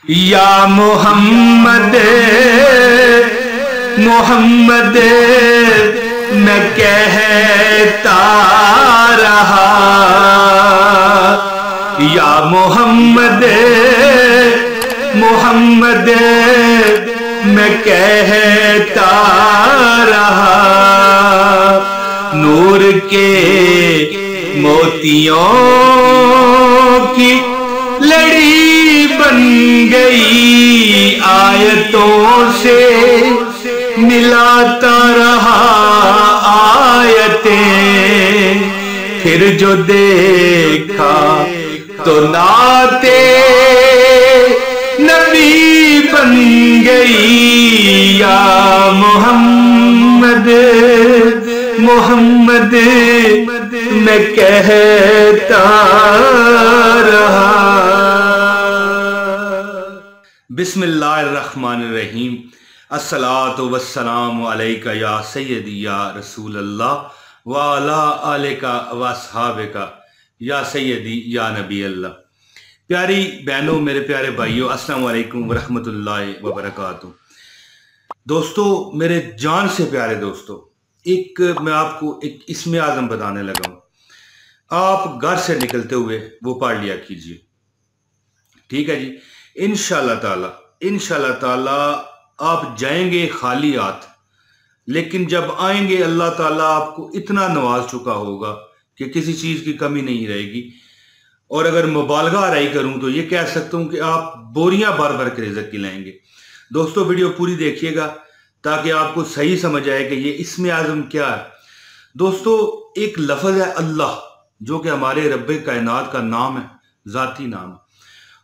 یا محمد محمد میں کہتا رہا، یا محمد محمد میں کہتا رہا، نور کے موتیوں کی لڑی بن گئی، آیتوں سے ملاتا رہا آیتیں، پھر جو دیکھا تو نعتِ نبی بن گئی، یا محمد محمد میں کہتا رہا۔ بسم اللہ الرحمن الرحیم، الصلاۃ والسلام علیک یا سیدی یا رسول اللہ وعلی آلک واصحابک یا سیدی یا نبی اللہ۔ پیاری بہنوں، میرے پیارے بھائیوں، السلام علیکم ورحمۃ اللہ وبرکاتہ۔ دوستو، میرے جان سے پیارے دوستو، میں آپ کو ایک اسم اعظم بتانے لگا ہوں، آپ گھر سے نکلتے ہوئے وہ پڑھ لیا کیجئے، ٹھیک ہے جی؟ انشاءاللہ تعالی آپ جائیں گے خالی ہاتھ، لیکن جب آئیں گے اللہ تعالیٰ آپ کو اتنا نواز چکا ہوگا کہ کسی چیز کی کمی نہیں رہے گی، اور اگر مبالغہ آرائی کروں تو یہ کہہ سکتا ہوں کہ آپ بوریاں بھر بھر کے رزق کی لائیں گے۔ دوستو، ویڈیو پوری دیکھیے گا تاکہ آپ کو صحیح سمجھ آئے کہ یہ اسم اعظم کیا ہے۔ دوستو، ایک لفظ ہے اللہ، جو کہ ہمارے رب کائنات کا نام ہے، ذاتی نام ہے،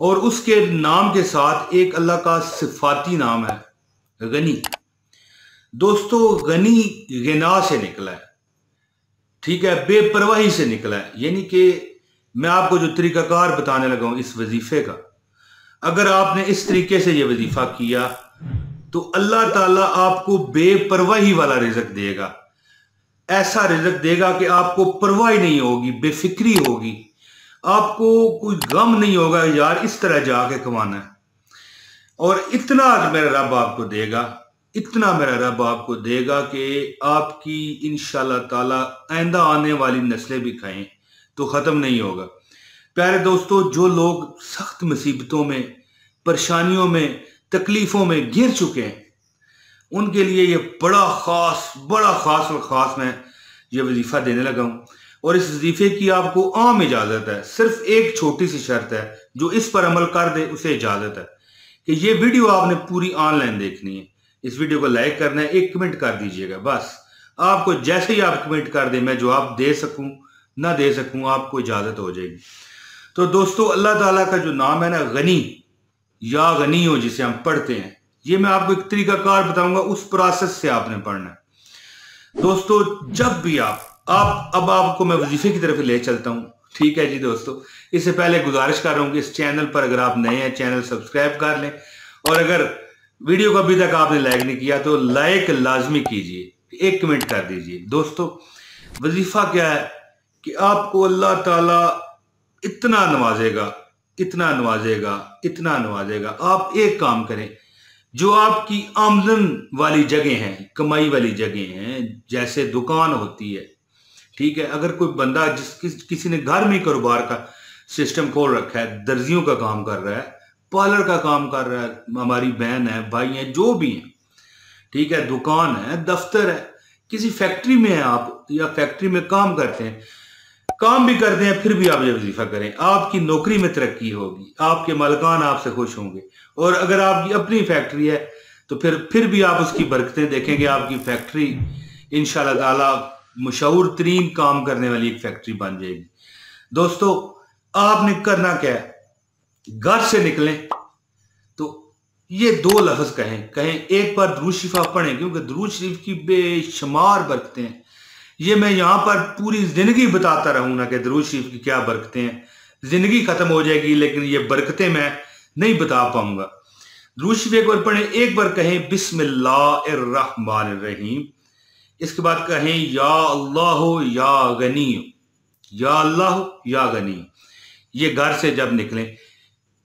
اور اس کے نام کے ساتھ ایک اللہ کا صفاتی نام ہے، غنی۔ دوستو، غنی غنا سے نکلا ہے، ٹھیک ہے، بے پرواہی سے نکلا ہے، یعنی کہ میں آپ کو جو طریقہ کار بتانے لگا ہوں اس وظیفے کا، اگر آپ نے اس طریقے سے یہ وظیفہ کیا تو اللہ تعالیٰ آپ کو بے پرواہی والا رزق دے گا، ایسا رزق دے گا کہ آپ کو پرواہ نہیں ہوگی، بے فکری ہوگی، آپ کو کوئی غم نہیں ہوگا یار اس طرح جا کے کمانا ہے، اور اتنا میرا رب آپ کو دے گا، اتنا میرا رب آپ کو دے گا کہ آپ کی انشاءاللہ تعالی آئندہ آنے والی نسلیں بھی کھائیں تو ختم نہیں ہوگا۔ پیارے دوستو، جو لوگ سخت مصیبتوں میں، پریشانیوں میں، تکلیفوں میں گر چکے ہیں، ان کے لیے یہ بڑا خاص میں یہ وظیفہ دینے لگا ہوں، اور اس وظیفے کی آپ کو عام اجازت ہے، صرف ایک چھوٹی سی شرط ہے، جو اس پر عمل کر دے اسے اجازت ہے کہ یہ ویڈیو آپ نے پوری آن لائن دیکھنی ہے، اس ویڈیو کو لائک کرنا ہے، ایک کمنٹ کر دیجئے گا، بس آپ کو جیسے ہی آپ کمنٹ کر دیں میں جواب دے سکوں نہ دے سکوں آپ کو اجازت ہو جائے گی۔ تو دوستو، اللہ تعالیٰ کا جو نام ہے نا، غنی یا غنی ہو جسے ہم پڑھتے ہیں، یہ میں آپ کو ایک طریقہ کار بتاؤں گا، اس پروسیس سے آپ نے پڑھنا ہے۔ دوستو، جب بھی اب آپ کو میں وظیفے کی طرف لے چلتا ہوں، ٹھیک ہے جی دوستو؟ اس سے پہلے گزارش کر رہا ہوں کہ اس چینل پر اگر آپ نئے ہیں چینل سبسکرائب کر لیں، اور اگر ویڈیو کو ابھی تک آپ نے لائک نہیں کیا تو لائک لازمی کیجئے، ایک کمنٹ کر دیجئے۔ دوستو، وظیفہ کیا ہے کہ آپ کو اللہ تعالیٰ اتنا نوازے گا، اتنا نوازے گا، اتنا نوازے گا، آپ ایک کام کریں، جو آپ کی آمدن والی جگہ ہیں، کمائی والی جگہ ہیں، جیسے دکان ہوتی ہے، ٹھیک ہے، اگر کوئی بندہ کسی نے گھر میں کاروبار کا سسٹم کھول رکھا ہے، درزیوں کا کام کر رہا ہے، پارلر کا کام کر رہا ہے، ہماری بہن ہے، بھائی ہیں، جو بھی ہیں، ٹھیک ہے، دکان ہے، دفتر ہے، کسی فیکٹری میں ہیں آپ، یا فیکٹری میں کام کرتے ہیں، کام بھی کرتے ہیں، پھر بھی آپ یہ وظیفہ کریں، آپ کی نوکری میں ترقی ہوگی، آپ کے مالکان آپ سے خوش ہوں گے، اور اگر آپ کی اپنی فیکٹری ہے تو پھر بھی آپ اس کی برکتیں دیکھیں گے، آپ کی فیکٹری انشاءاللہ تعالی مشہور ترین کام کرنے والی ایک فیکٹری بن جائے گی۔ دوستو، آپ نے کرنا کیا ہے، گھر سے نکلیں تو یہ دو لفظ کہیں، ایک بار درود شریف آپ پڑھیں، کیونکہ درود شریف کی بے شمار برکتیں ہیں، یہ میں یہاں پر پوری زندگی بتاتا رہوں نا کہ درود شریف کی کیا برکتیں ہیں، زندگی ختم ہو جائے گی لیکن یہ برکتیں میں نہیں بتا پاؤں گا۔ درود شریف ایک بار پڑھیں، ایک بار کہیں بسم اللہ الرحمن الرحیم، اس کے بعد کہیں یا اللہ یا غنی، یا اللہ یا غنی۔ یہ گھر سے جب نکلیں،